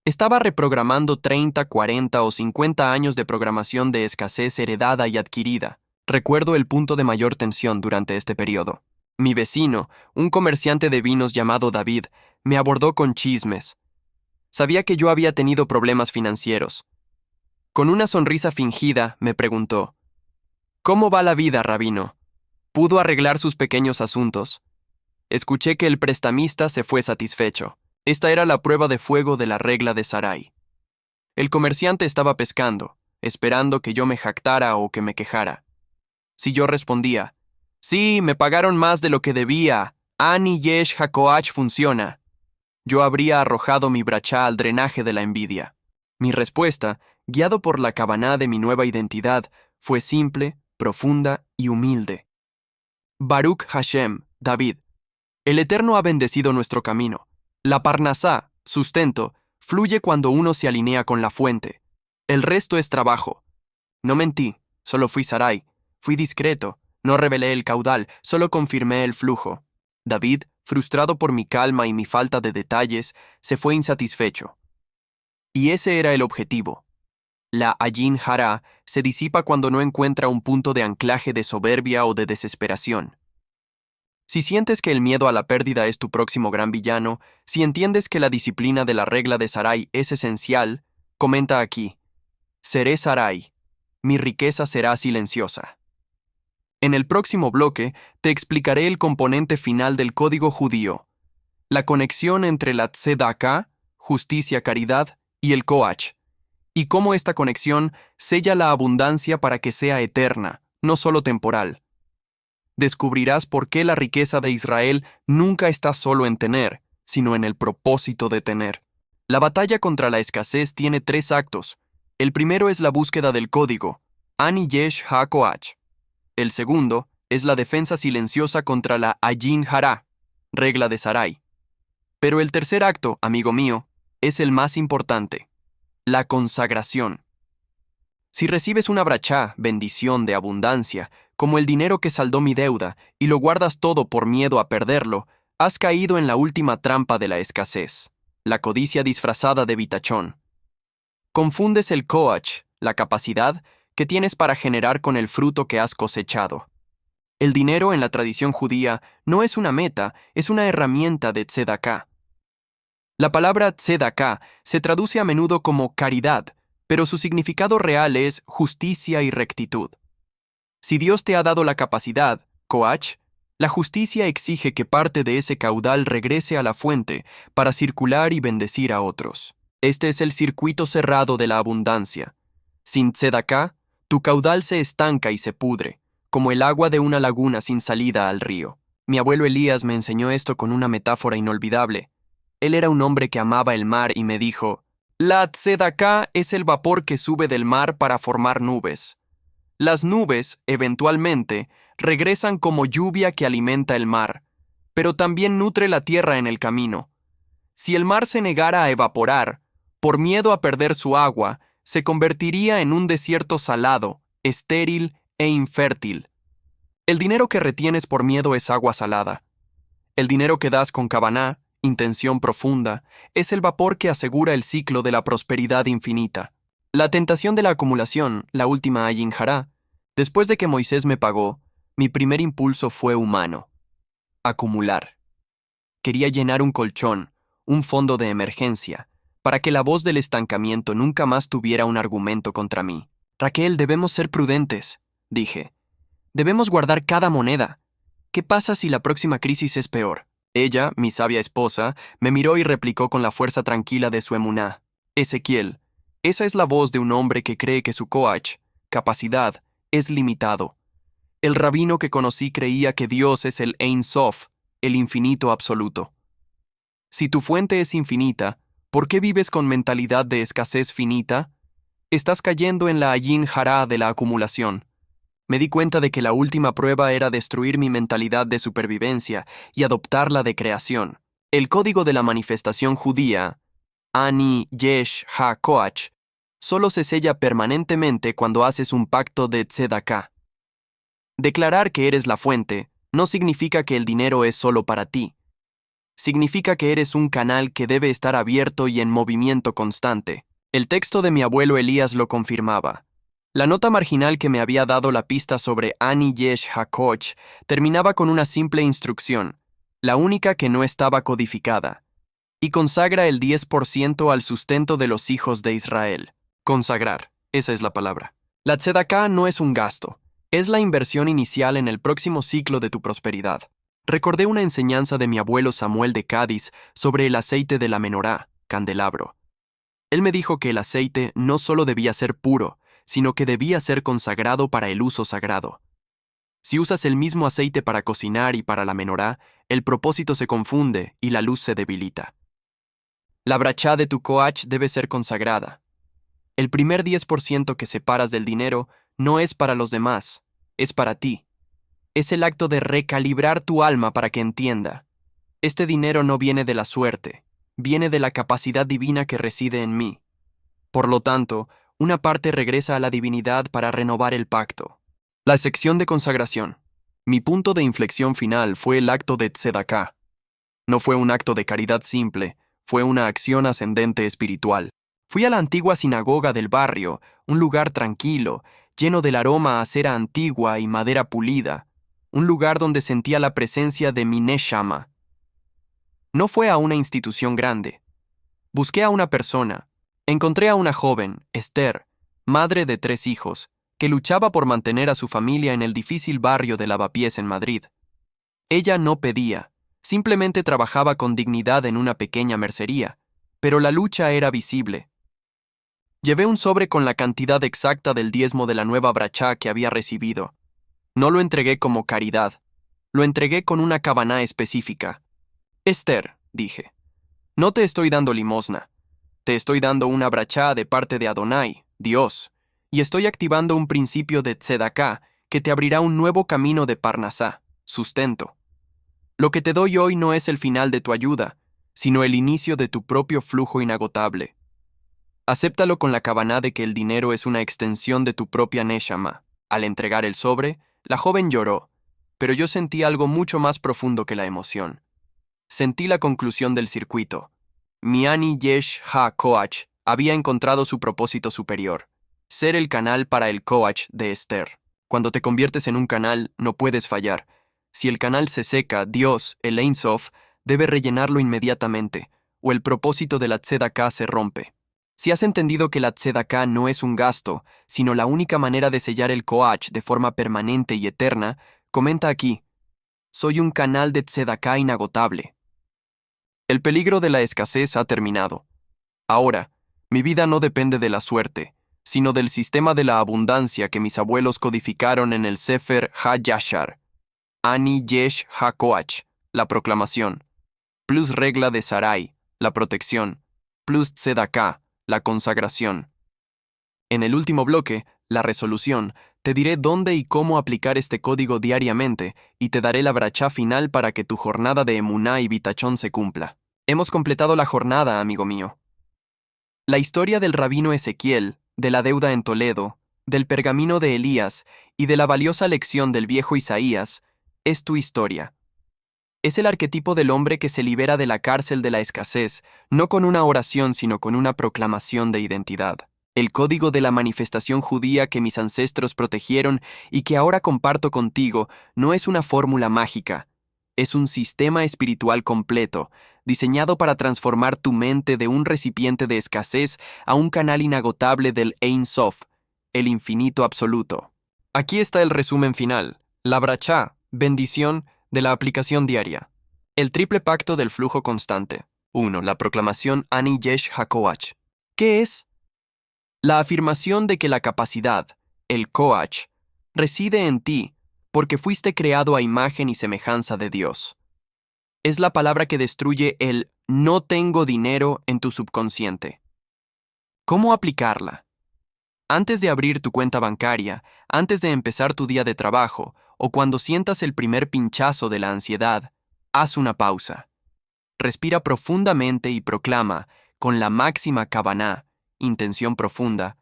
Estaba reprogramando 30, 40 o 50 años de programación de escasez heredada y adquirida. Recuerdo el punto de mayor tensión durante este periodo. Mi vecino, un comerciante de vinos llamado David, me abordó con chismes. Sabía que yo había tenido problemas financieros. Con una sonrisa fingida, me preguntó, ¿cómo va la vida, rabino? ¿Pudo arreglar sus pequeños asuntos? Escuché que el prestamista se fue satisfecho. Esta era la prueba de fuego de la regla de Sarai. El comerciante estaba pescando, esperando que yo me jactara o que me quejara. Si yo respondía, sí, me pagaron más de lo que debía, Ani Yesh HaKoach funciona, yo habría arrojado mi brachá al drenaje de la envidia. Mi respuesta, guiado por la kavaná de mi nueva identidad, fue simple, profunda y humilde. Baruch Hashem, David. El Eterno ha bendecido nuestro camino. La parnasá, sustento, fluye cuando uno se alinea con la fuente. El resto es trabajo. No mentí, solo fui Sarai. Fui discreto, no revelé el caudal, solo confirmé el flujo. David, frustrado por mi calma y mi falta de detalles, se fue insatisfecho. Y ese era el objetivo. La Ayin Hara se disipa cuando no encuentra un punto de anclaje de soberbia o de desesperación. Si sientes que el miedo a la pérdida es tu próximo gran villano, si entiendes que la disciplina de la regla de Sarai es esencial, comenta aquí: seré Sarai, mi riqueza será silenciosa. En el próximo bloque te explicaré el componente final del código judío, la conexión entre la tzedakah, justicia, caridad, y el koach, y cómo esta conexión sella la abundancia para que sea eterna, no solo temporal. Descubrirás por qué la riqueza de Israel nunca está solo en tener, sino en el propósito de tener. La batalla contra la escasez tiene 3 actos. El primero es la búsqueda del código, Ani Yesh HaKoach. El segundo es la defensa silenciosa contra la Ayin Hara, regla de Sarai. Pero el tercer acto, amigo mío, es el más importante, la consagración. Si recibes una brachá, bendición de abundancia, como el dinero que saldó mi deuda, y lo guardas todo por miedo a perderlo, has caído en la última trampa de la escasez, la codicia disfrazada de vitachón. Confundes el koach, la capacidad que tienes para generar con el fruto que has cosechado. El dinero en la tradición judía no es una meta, es una herramienta de tzedakah. La palabra tzedakah se traduce a menudo como caridad, pero su significado real es justicia y rectitud. Si Dios te ha dado la capacidad, koach, la justicia exige que parte de ese caudal regrese a la fuente para circular y bendecir a otros. Este es el circuito cerrado de la abundancia. Sin tzedakah, tu caudal se estanca y se pudre, como el agua de una laguna sin salida al río. Mi abuelo Elías me enseñó esto con una metáfora inolvidable. Él era un hombre que amaba el mar y me dijo: la tzedakah es el vapor que sube del mar para formar nubes. Las nubes, eventualmente, regresan como lluvia que alimenta el mar, pero también nutre la tierra en el camino. Si el mar se negara a evaporar, por miedo a perder su agua, se convertiría en un desierto salado, estéril e infértil. El dinero que retienes por miedo es agua salada. El dinero que das con kavaná, intención profunda, es el vapor que asegura el ciclo de la prosperidad infinita. La tentación de la acumulación, la última Ayin Hara. Después de que Moisés me pagó, mi primer impulso fue humano: acumular. Quería llenar un colchón, un fondo de emergencia, para que la voz del estancamiento nunca más tuviera un argumento contra mí. Raquel, debemos ser prudentes, dije. Debemos guardar cada moneda. ¿Qué pasa si la próxima crisis es peor? Ella, mi sabia esposa, me miró y replicó con la fuerza tranquila de su emuná: Ezequiel, esa es la voz de un hombre que cree que su koach, capacidad, es limitado. El rabino que conocí creía que Dios es el Ein Sof, el infinito absoluto. Si tu fuente es infinita, ¿por qué vives con mentalidad de escasez finita? Estás cayendo en la Ayin Hara de la acumulación. Me di cuenta de que la última prueba era destruir mi mentalidad de supervivencia y adoptar la de creación. El código de la manifestación judía, Ani Yesh HaKoach, solo se sella permanentemente cuando haces un pacto de tzedakah. Declarar que eres la fuente no significa que el dinero es solo para ti. Significa que eres un canal que debe estar abierto y en movimiento constante. El texto de mi abuelo Elías lo confirmaba. La nota marginal que me había dado la pista sobre Ani Yesh HaKoach terminaba con una simple instrucción, la única que no estaba codificada: y consagra el 10% al sustento de los hijos de Israel. Consagrar, esa es la palabra. La tzedakah no es un gasto, es la inversión inicial en el próximo ciclo de tu prosperidad. Recordé una enseñanza de mi abuelo Samuel de Cádiz sobre el aceite de la menorá, candelabro. Él me dijo que el aceite no solo debía ser puro, sino que debía ser consagrado para el uso sagrado. Si usas el mismo aceite para cocinar y para la menorá, el propósito se confunde y la luz se debilita. La brachá de tu koach debe ser consagrada. El primer 10% que separas del dinero no es para los demás, es para ti. Es el acto de recalibrar tu alma para que entienda: este dinero no viene de la suerte, viene de la capacidad divina que reside en mí. Por lo tanto, una parte regresa a la divinidad para renovar el pacto. La sección de consagración. Mi punto de inflexión final fue el acto de tzedaká. No fue un acto de caridad simple, fue una acción ascendente espiritual. Fui a la antigua sinagoga del barrio, un lugar tranquilo, lleno del aroma a cera antigua y madera pulida, un lugar donde sentía la presencia de mi Neshama. No fue a una institución grande. Busqué a una persona. Encontré a una joven, Esther, madre de 3 hijos, que luchaba por mantener a su familia en el difícil barrio de Lavapiés en Madrid. Ella no pedía, simplemente trabajaba con dignidad en una pequeña mercería, pero la lucha era visible. Llevé un sobre con la cantidad exacta del diezmo de la nueva brachá que había recibido. No lo entregué como caridad, lo entregué con una kavaná específica. Esther, dije, no te estoy dando limosna. Te estoy dando una brachá de parte de Adonai, Dios, y estoy activando un principio de tzedaká que te abrirá un nuevo camino de parnasá, sustento. Lo que te doy hoy no es el final de tu ayuda, sino el inicio de tu propio flujo inagotable. Acéptalo con la kavaná de que el dinero es una extensión de tu propia neshama. Al entregar el sobre, la joven lloró, pero yo sentí algo mucho más profundo que la emoción. Sentí la conclusión del circuito. Mi Ani Yesh Ha-Koach había encontrado su propósito superior, ser el canal para el Koach de Esther. Cuando te conviertes en un canal, no puedes fallar. Si el canal se seca, Dios, el Ein Sof, debe rellenarlo inmediatamente, o el propósito de la tzedaká se rompe. Si has entendido que la tzedaká no es un gasto, sino la única manera de sellar el Koach de forma permanente y eterna, comenta aquí: soy un canal de tzedaká inagotable. El peligro de la escasez ha terminado. Ahora, mi vida no depende de la suerte, sino del sistema de la abundancia que mis abuelos codificaron en el Sefer Ha-Yashar. Ani Yesh Ha-Koach, la proclamación, plus regla de Sarai, la protección, plus tzedaká, la consagración. En el último bloque, la resolución, te diré dónde y cómo aplicar este código diariamente y te daré la brachá final para que tu jornada de emuná y bitachón se cumpla. Hemos completado la jornada, amigo mío. La historia del rabino Ezequiel, de la deuda en Toledo, del pergamino de Elías y de la valiosa lección del viejo Isaías es tu historia. Es el arquetipo del hombre que se libera de la cárcel de la escasez, no con una oración sino con una proclamación de identidad. El código de la manifestación judía que mis ancestros protegieron y que ahora comparto contigo no es una fórmula mágica. Es un sistema espiritual completo, diseñado para transformar tu mente de un recipiente de escasez a un canal inagotable del Ein Sof, el infinito absoluto. Aquí está el resumen final, la brachá, bendición, de la aplicación diaria. El triple pacto del flujo constante. 1. La proclamación Ani Yesh HaKoach. ¿Qué es? La afirmación de que la capacidad, el Koach, reside en ti porque fuiste creado a imagen y semejanza de Dios. Es la palabra que destruye el no tengo dinero en tu subconsciente. ¿Cómo aplicarla? Antes de abrir tu cuenta bancaria, antes de empezar tu día de trabajo, o cuando sientas el primer pinchazo de la ansiedad, haz una pausa. Respira profundamente y proclama, con la máxima kavaná, intención profunda,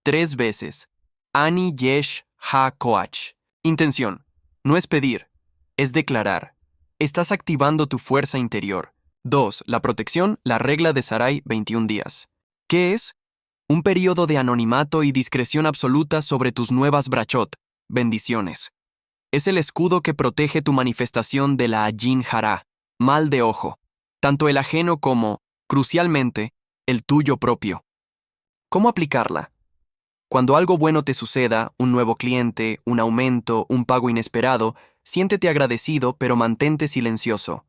3 veces, Ani Yesh Ha-Koach. Intención, no es pedir, es declarar. Estás activando tu fuerza interior. 2. La protección, la regla de Sarai, 21 días. ¿Qué es? Un período de anonimato y discreción absoluta sobre tus nuevas brachot, bendiciones. Es el escudo que protege tu manifestación de la Ayin Hará, mal de ojo, tanto el ajeno como, crucialmente, el tuyo propio. ¿Cómo aplicarla? Cuando algo bueno te suceda, un nuevo cliente, un aumento, un pago inesperado, siéntete agradecido pero mantente silencioso.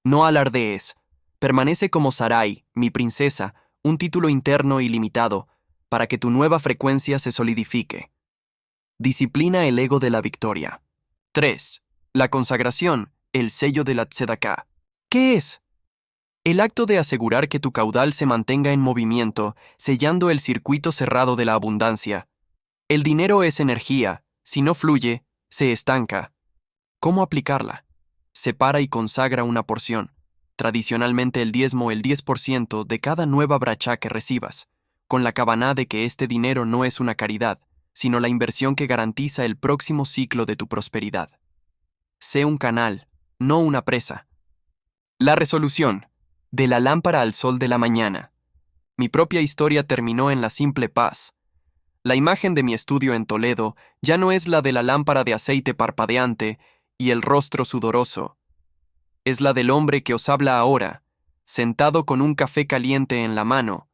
No alardees. Permanece como Sarai, mi princesa, un título interno ilimitado, para que tu nueva frecuencia se solidifique. Disciplina el ego de la victoria. 3. La consagración, el sello de la tzedaká. ¿Qué es? El acto de asegurar que tu caudal se mantenga en movimiento, sellando el circuito cerrado de la abundancia. El dinero es energía, si no fluye, se estanca. ¿Cómo aplicarla? Separa y consagra una porción. tradicionalmente el diezmo, el 10% de cada nueva brachá que recibas, con la cabana de que este dinero no es una caridad, sino la inversión que garantiza el próximo ciclo de tu prosperidad. Sé un canal, no una presa. La resolución. De la lámpara al sol de la mañana. Mi propia historia terminó en la simple paz. La imagen de mi estudio en Toledo ya no es la de la lámpara de aceite parpadeante y el rostro sudoroso. Es la del hombre que os habla ahora, sentado con un café caliente en la mano,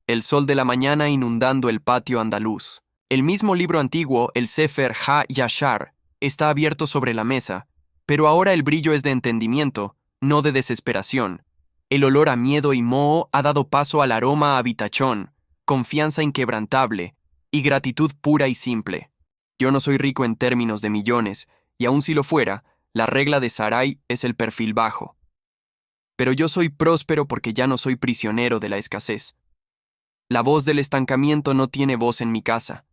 el sol de la mañana inundando el patio andaluz. El mismo libro antiguo, el Sefer Ha-Yashar, está abierto sobre la mesa, pero ahora el brillo es de entendimiento, no de desesperación. El olor a miedo y moho ha dado paso al aroma a vitachón, confianza inquebrantable y gratitud pura y simple. Yo no soy rico en términos de millones, y aun si lo fuera, la regla de Sarai es el perfil bajo. Pero yo soy próspero porque ya no soy prisionero de la escasez. La voz del estancamiento no tiene voz en mi casa.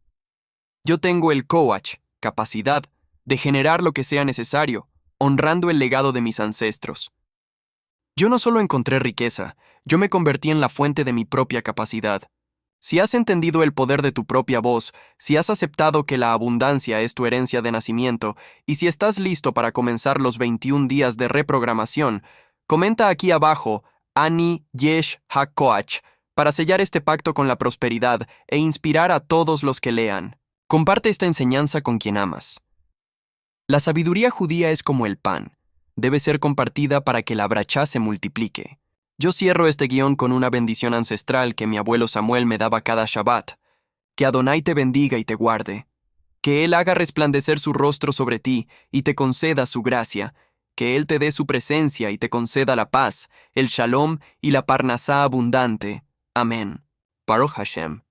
Yo tengo el coach, capacidad, de generar lo que sea necesario, honrando el legado de mis ancestros. Yo no solo encontré riqueza, yo me convertí en la fuente de mi propia capacidad. Si has entendido el poder de tu propia voz, si has aceptado que la abundancia es tu herencia de nacimiento, y si estás listo para comenzar los 21 días de reprogramación, comenta aquí abajo Ani Yesh HaKoach para sellar este pacto con la prosperidad e inspirar a todos los que lean. Comparte esta enseñanza con quien amas. La sabiduría judía es como el pan. Debe ser compartida para que la brachá se multiplique. Yo cierro este guión con una bendición ancestral que mi abuelo Samuel me daba cada Shabbat. Que Adonai te bendiga y te guarde. Que Él haga resplandecer su rostro sobre ti y te conceda su gracia. Que Él te dé su presencia y te conceda la paz, el shalom y la parnasá abundante. Amén. Baruch Hashem.